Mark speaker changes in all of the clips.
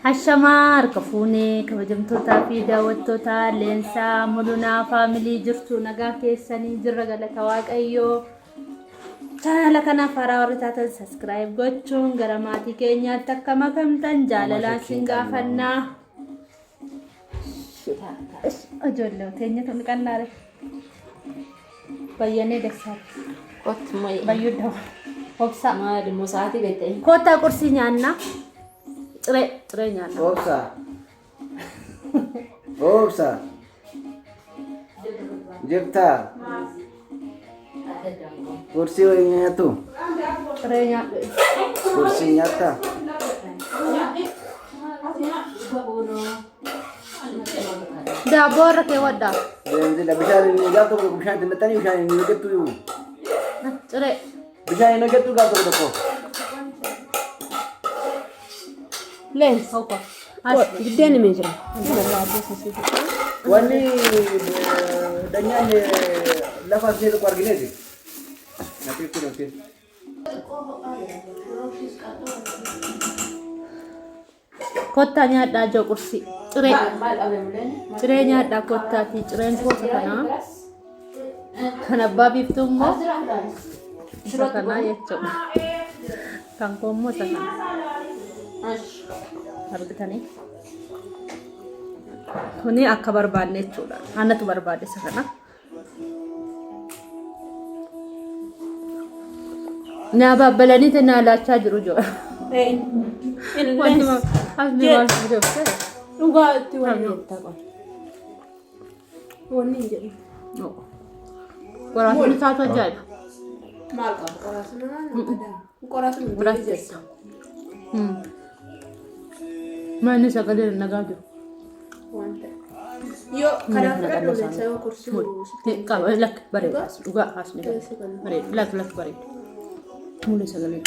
Speaker 1: Hashamar kafuunee kabajamtootaa fi daawwattootaa leensaa mul'unaa faamilii jirtu nagaa keessanii jirra galata waaqayyoo chaanala kanaaf haaraa warri taatan saskiraayib gochuun gara maatii keenyaatti akka makamtan jaalalaan sin gaafannaa. Ijoollee teenya kan qannaare bayyanee dassaati bayyuu dhawa hobsaa maali musaati beekte kootaa qursii nyaannaa. Tre nyaanna.
Speaker 2: Obsa. Jirta. Kursi wayii nyaatu.
Speaker 1: Tre nyaadha.
Speaker 2: Kursi nyaata.
Speaker 1: Daaboo irra kee waddaa.
Speaker 2: Bishaan inni gaafa tokko bishaan itti naqxanii bishaan inni naqattu.
Speaker 1: Tre.
Speaker 2: Bishaan inni naqattu gaafa tokko.
Speaker 1: Lens. Opa. Giddeen ni jira.
Speaker 2: Wanni danyaan lafa asii tokko argineeti. Natti itti dhufti.
Speaker 1: Kottaa nyaadhaa joo qursii. Ciree. Ciree nyaadhaa kottaati. Cireen koota kanaa. Kan abbaa biiftuu immoo isa kanaa jechuudha. Kan koo immoo isa kana. Argitanii kuni akka barbaadne jechuudha. Annatu barbaade isa kana. Naa babbalanii tanaa laachaa jiru joo. Wanti asni maal fudhate? Dhugaatti wanni taqa. Wanni jedhu. Qoraatni taatu ajaa'iba.
Speaker 3: Maal qaba qoraatni maal? Qoraatni
Speaker 1: Gracias. Mana sagalee nagaa jiru.
Speaker 3: Yo kana fudhadhu leensa yoo kursii
Speaker 1: qaba lak bareeda dhugaa haasni bareeda lak bareeda. Mule sagalee.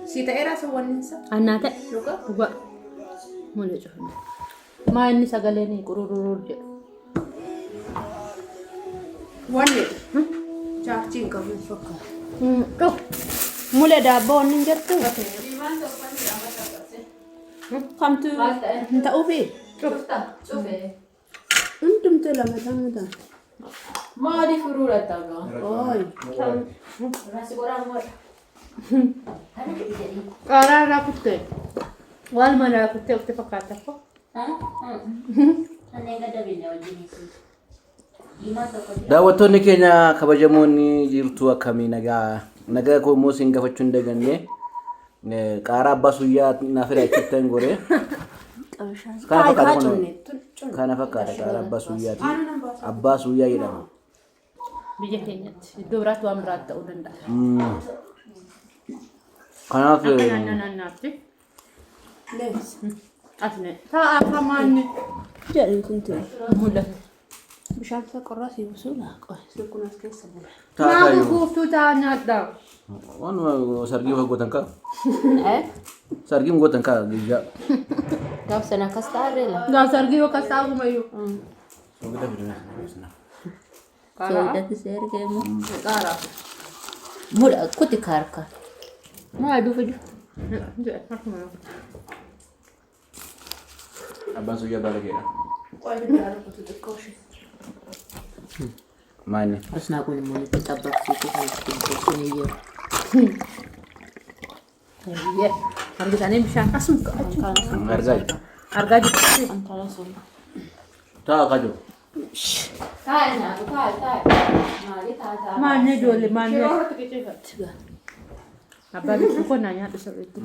Speaker 3: Si ta'eera sawanninsa.
Speaker 1: Annaa ta'e dhugaa mule cufanne. Maanni sagalee ni qurururur jedhu.
Speaker 3: Wanni chaarjiin qabu fakkaata.
Speaker 1: Dhug mule daabboo inni jirtu.
Speaker 3: Kamtu ta'uu fi hundumtuu lama ta'uu
Speaker 1: maali furuudha ta'a. Qaaraa irraa kuttee waan mana irraa kuttee uffite fakkaata ko.
Speaker 2: Daawwattoonni keenya kabajamoonni jirtu akkamii nagaa koo immoo siin gaafachuu hin daganne. Qaaraa abbaa suyyaa naaf irraa gore. Kana fakkaata qaaraa abbaa suyyaati. Abbaa suyyaa jedhama.
Speaker 1: Biyya keenyatti iddoo biraatti waan biraatti ta'uu danda'a.
Speaker 2: Kanaaf
Speaker 1: naannaatti. Asne ta'a akka maanni
Speaker 3: jedhu kun ta'e.
Speaker 1: mul'ata.
Speaker 3: Bishaan isa qorraa si buusuu laaqo. Kun as keessa bula.
Speaker 1: Naamu guutuu ta'a nyaadhaa.
Speaker 2: waan sargii gootan ka. Sargiin gootan ka guyyaa.
Speaker 3: Gaaf sana akkas ta'arreela.
Speaker 1: Gaaf sargii yoo akkas ta'umayyuu.
Speaker 2: Soogidda fiduu.
Speaker 3: Soogidda si ergeemu.
Speaker 1: Qaaraa.
Speaker 3: Mudha kuti kaarka. Maa aduu fidu.
Speaker 2: Abbaan suyyaa baalageedha.
Speaker 3: Qoy fidu kutu xiqqoo ishee.
Speaker 2: Maanni.
Speaker 3: Asnaa kun immoo itti xabbaqsiisu kan ittiin iyyuu.
Speaker 1: Argitanii bishaan asuma argaa jirtu.
Speaker 3: Antara sun.
Speaker 2: Ta'a ka jiru.
Speaker 1: Maanni ijoollee maanni. Abbaa biiftuu kun naa nyaadhu sirriitti.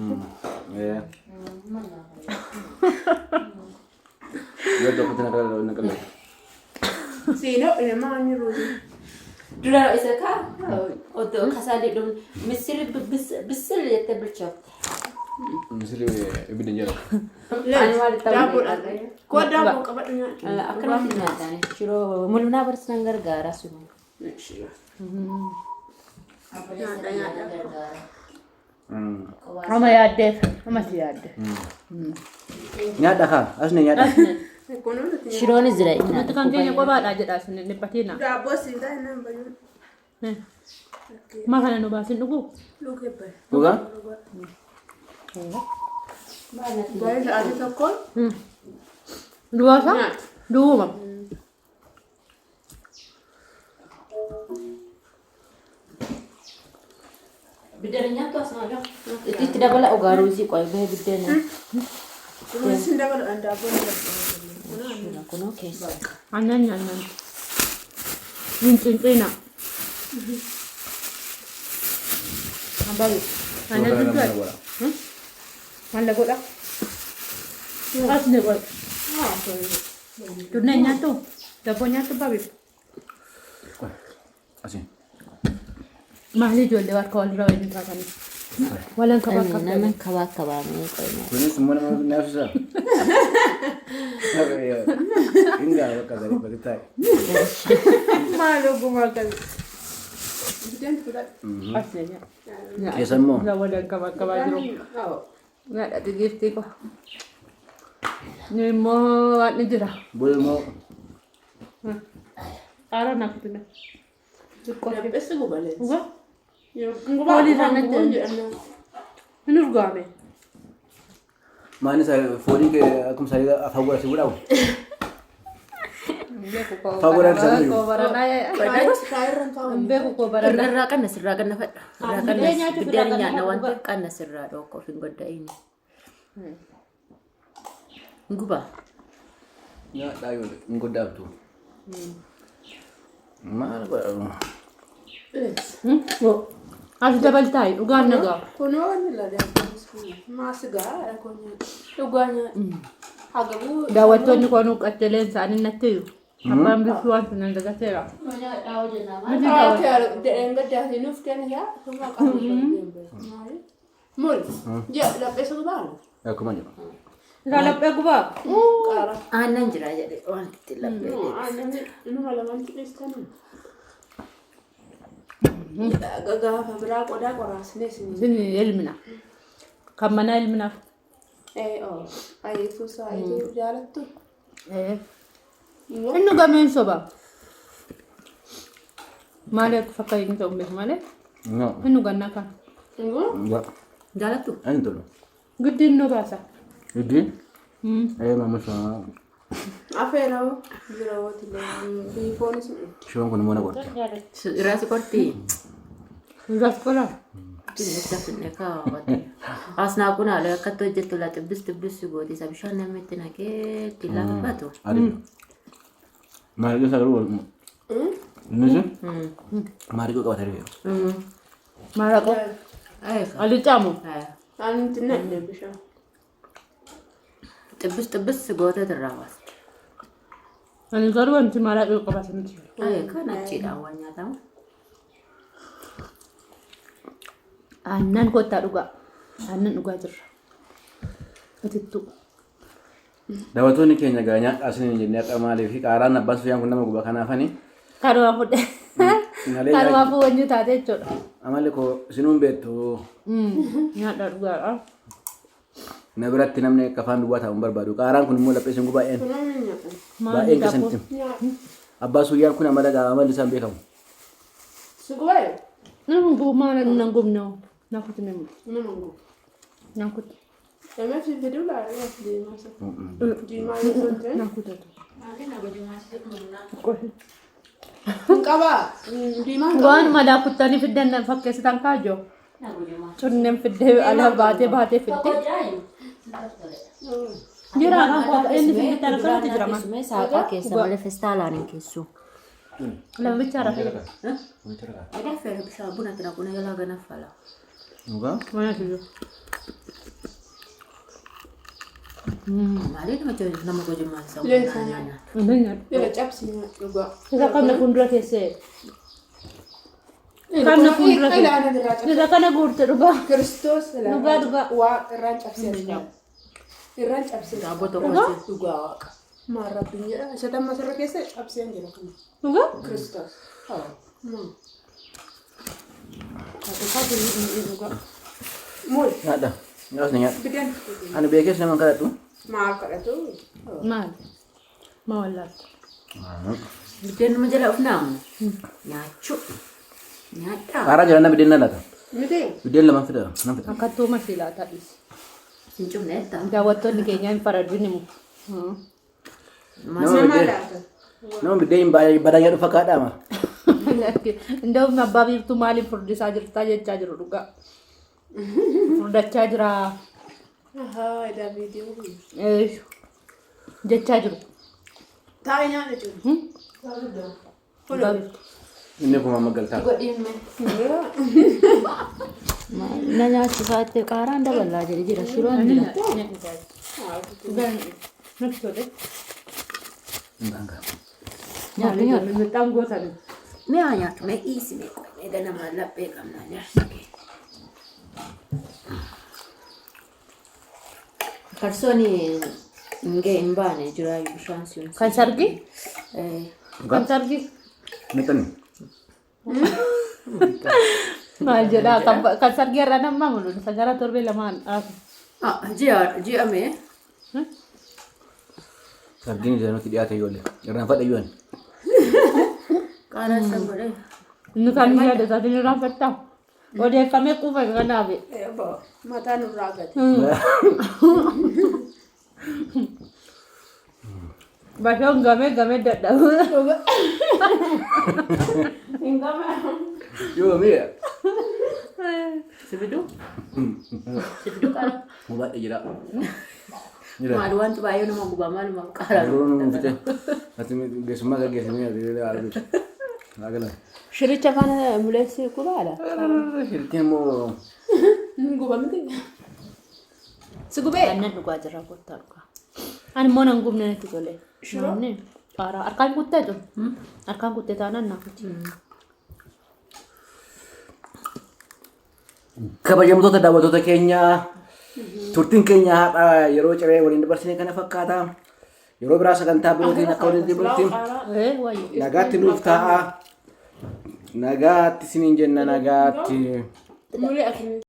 Speaker 2: Yoo tokkotti naqalee.
Speaker 3: Siinoo ilmaa inni ruutu. Dura isa kaa oddoo kasaalee dhuun misirri bisil jettee bilchoofte.
Speaker 2: Misirri ibidda jala.
Speaker 3: Daabboodha. Koo daabboo qabadhu nyaatu. Akkanatti nyaatan shiroo mul'inaa barsiisan gargaara sun.
Speaker 1: Ama yaaddeef amatti yaadde.
Speaker 2: Nyaadha kaa asne nyaadha.
Speaker 3: Shiroonis jira.
Speaker 1: Nuti kan keenya qobaadhaa jedhaa sun dhibbatina.
Speaker 3: Daabboo siidaa hin bayyuu.
Speaker 1: Maa kana nu baasin dhuguu?
Speaker 2: Dhugaa?
Speaker 3: Baay'ee sa'aatii tokkoon
Speaker 1: Duwwaasa? Duwwuma.
Speaker 3: biddeena nyaattu asnaaga. Itti dabala ogaaruu isii qoy bahee biddeena. Kunuunsi dabala daabboo dabala. Kunoo keessa.
Speaker 1: Aannan nyaannan. Mincinqina. Abalu. Aannan dudduudha. Maal godha? Asni godha. Durne nyaattu. Dabboo nyaattu babi.
Speaker 2: Asin.
Speaker 1: Maali ijoollee harka walirra waliin taatanii. Walan kabaa kabaa.
Speaker 3: Nama kabaa
Speaker 2: Kunis immoo nama naafisa. Ingaa bakka gadi bakki taa'e.
Speaker 1: Maal ogumaa qabi. Asni nyaa.
Speaker 2: Keessa immoo.
Speaker 1: Walan kabaa kabaa jiru. Nyaadha xixiiftii ko. Ni immoo waan ni jira.
Speaker 2: Bul immoo.
Speaker 1: Aara naaf tume.
Speaker 3: Dabbeessi gubalee.
Speaker 1: Uga? Foolii sana jedhu. Hin urgaame.
Speaker 2: Maani foolii kee akkuma isaa afaan godhate godhamu. Favoran sana jiru.
Speaker 1: Beeku koo barana.
Speaker 3: Irraa qannas irraa qanna fadha. Irraa qannas biddeena nyaanna waan ta'eef qannas irraa dhooqa of hin godha'ini. Guba.
Speaker 2: Nyaadhaa yoo hin godhaabtu. Maal godhamu?
Speaker 1: As dabaltaay dhugaan nagaa.
Speaker 3: Kunoo ni la maasigaa dhugaa hagabuu.
Speaker 1: Daawwattoonni koo nuuqqatteeleen isaanii natti hiyu. Abbaan biiftuu waan sun dagateera.
Speaker 3: Gaddaasinuuf kennisaa suuraa qabu. Mul lapheessa gubaalu.
Speaker 2: Akkuma jiru.
Speaker 1: Isaa laphee gubaa.
Speaker 3: Aannan jira jedhee waan itti laphee. Inuma lamaan xiqqeessitanii. Gaafa biraa qodaa qoraasnes
Speaker 1: Isin ilmina. Kan manaa ilminaaf.
Speaker 3: Ayeetu saayituu jaalattu.
Speaker 1: Inni gameen soba. Maali akka fakkaatni ta'u beeku malee? Inni gannaa kan.
Speaker 3: Jaalattu?
Speaker 2: Ani tolu.
Speaker 1: Giddiin nu baasa.
Speaker 2: Giddiin? Mama sana.
Speaker 3: Afeeroo birooti biifoonis.
Speaker 2: Shoon kun immoo na godha.
Speaker 3: Iraasi qortii.
Speaker 1: Iraas qola.
Speaker 3: Dinnicha finne kaawwate. Asnaa kun haala akkatti hojjettu laa xibbis gooti isa bishaan namni itti naqee itti laafatu.
Speaker 2: Maal isa garuu inni maal iddoo qabatee jiru.
Speaker 1: Maaraqoo. Alicaamu.
Speaker 3: Ani itti naqne bishaan. Xibbis gootee irraa baasa.
Speaker 1: Ani garuu wanti maaraqoo qabatanii jiru.
Speaker 3: Kan achiidhaan waan nyaatamu.
Speaker 1: Aannan kottaa dhugaa. Aannan dhugaa jirra. Itittuu.
Speaker 2: Daawwattoonni keenya gaa nyaadhaa isin jennee akka maaliif qaaraan abbaan suyyaan kun nama guba kanaafani.
Speaker 1: Kanuma fudhe. Kanuma fuudhanyu taate jechuudha.
Speaker 2: Amalli koo isinuun beektu.
Speaker 1: Nyaadhaa dhugaadha.
Speaker 2: Na biratti namni akka afaan duwwaa taa'uun barbaadu. Qaaraan kun immoo laphee isin gubaa'een. Baay'een keessatti. Abbaan suyyaan kun amala gaa amalli isaan beekamu.
Speaker 3: Sugubaayee?
Speaker 1: Nama maala nan gumnoo. Nakuti nemu. Nakuti.
Speaker 3: Nama fi fiduu laa deemaa isa. Diimaa yoo ta'e.
Speaker 1: Nakuti.
Speaker 3: Qabaa. Diimaa qabaa.
Speaker 1: Waan madaa kuttanii fiddan fakkeessitan kaajoo. Cunneen fiddee ala baatee fiddee. Jira kan qofa inni fiddee tana kanatti jira maa.
Speaker 3: Saaqaa keessa malee feestaalaan hin keessu.
Speaker 1: Lama bicha rafe.
Speaker 3: Ada feera bishaan buna tana kun eegalaa ganaaf fala.
Speaker 2: Dhugaa?
Speaker 1: Mana tuju.
Speaker 3: Maaliif nama gojummaa isa
Speaker 1: Leensa nyaata.
Speaker 3: Yoo cabsi dhugaa.
Speaker 1: Isa kana fuuldura keessee. Kana fuuldura keessee. Isa kana guurte dhugaa.
Speaker 3: Kiristoos
Speaker 1: Dhugaa.
Speaker 3: waa irraan cabsee dhugaa. Irraan cabsee dhaaboo tokko dhugaa waaqa. Maarrabbiin jedha. Isa damma sirra keessa cabseen jira kana.
Speaker 1: Dhugaa?
Speaker 3: Kiristoos. Mul.
Speaker 2: Nyaadhaa. Nyaas ni nyaadha.
Speaker 3: Bidan.
Speaker 2: Ani beekees nama kadhadhu.
Speaker 3: Maal kadhatu?
Speaker 1: Maal? Maa wallaatu.
Speaker 3: Biddeen nama jala ufnaamu. Nyaachuu. Nyaadhaa.
Speaker 2: Qaaraa jala na biddeen na laata.
Speaker 3: Miti.
Speaker 2: Biddeen lamaan fida. Nan fida.
Speaker 1: Akka tuuma silaa ta'is.
Speaker 3: Incum netta.
Speaker 1: Daawwattoonni keenya hin faradin himu.
Speaker 2: Nama biddeen baadiyyaa dhufa kaadhaama.
Speaker 1: Indoo abbaa biiftuu maaliif furdisaa jirtaa jechaa jiru dhugaa. Furdachaa jira. Jechaa jiru.
Speaker 2: Inni kun amma galtaa.
Speaker 3: Na nyaachifaatte qaaraan dabalaa jedhe jira shiroon jira.
Speaker 1: Nyaata nyaata midhaan gootani.
Speaker 3: Mee haa nyaatu mee dhiisi mee qoy mee ganamaan laphee qabnaa nyaarsa kee. Farsoon hin baane jira bishaan si'uun.
Speaker 1: Kan sargi? Kan sargi?
Speaker 2: Mixani.
Speaker 1: Maal jedhaa kan sargi irra nama mulu sagara torbee lamaan dhaabu.
Speaker 3: Ji'a mee?
Speaker 2: Sargiin jedhamutti dhiyaate ijoollee. Irraan fadha ijoollee.
Speaker 3: Qaaraan san godhee.
Speaker 1: Inni kan inni yaada isaatiin irraan fattaa. Odeeffamee quufa kanaaf.
Speaker 4: Mataan irraa gadi.
Speaker 1: Bashoon gamee dadhabu.
Speaker 2: Yoo mi'a.
Speaker 3: Sibidu? Sibidu qaara.
Speaker 2: Mubaadha jira.
Speaker 3: Maal wanti baay'ee nama gubaa maaluma qaara.
Speaker 2: Yeroo nu fite. Ati geessummaa gaggeessamee adeemee argatu. Agala.
Speaker 3: Shiricha kana muleessi gubaadha.
Speaker 2: Shirtiin immoo.
Speaker 4: Guba miti.
Speaker 1: Si gubee?
Speaker 3: Annan dhugaa jira kottaa dhugaa.
Speaker 1: Ani immoo nan gubne natti tole. Shironni. Qaara harkaan kuttee jiru. Harkaan kuttee taanaan naafuti.
Speaker 2: Kabajamtoota daawwattoota keenya turtiin keenya har'a yeroo ciree waliin dabarsine kana fakkaata. Yeroo biraa sagantaa birootiin akka waliin dabartiin nagaatti nuuf ta'a. Nagaatti isiniin jenna nagaatti.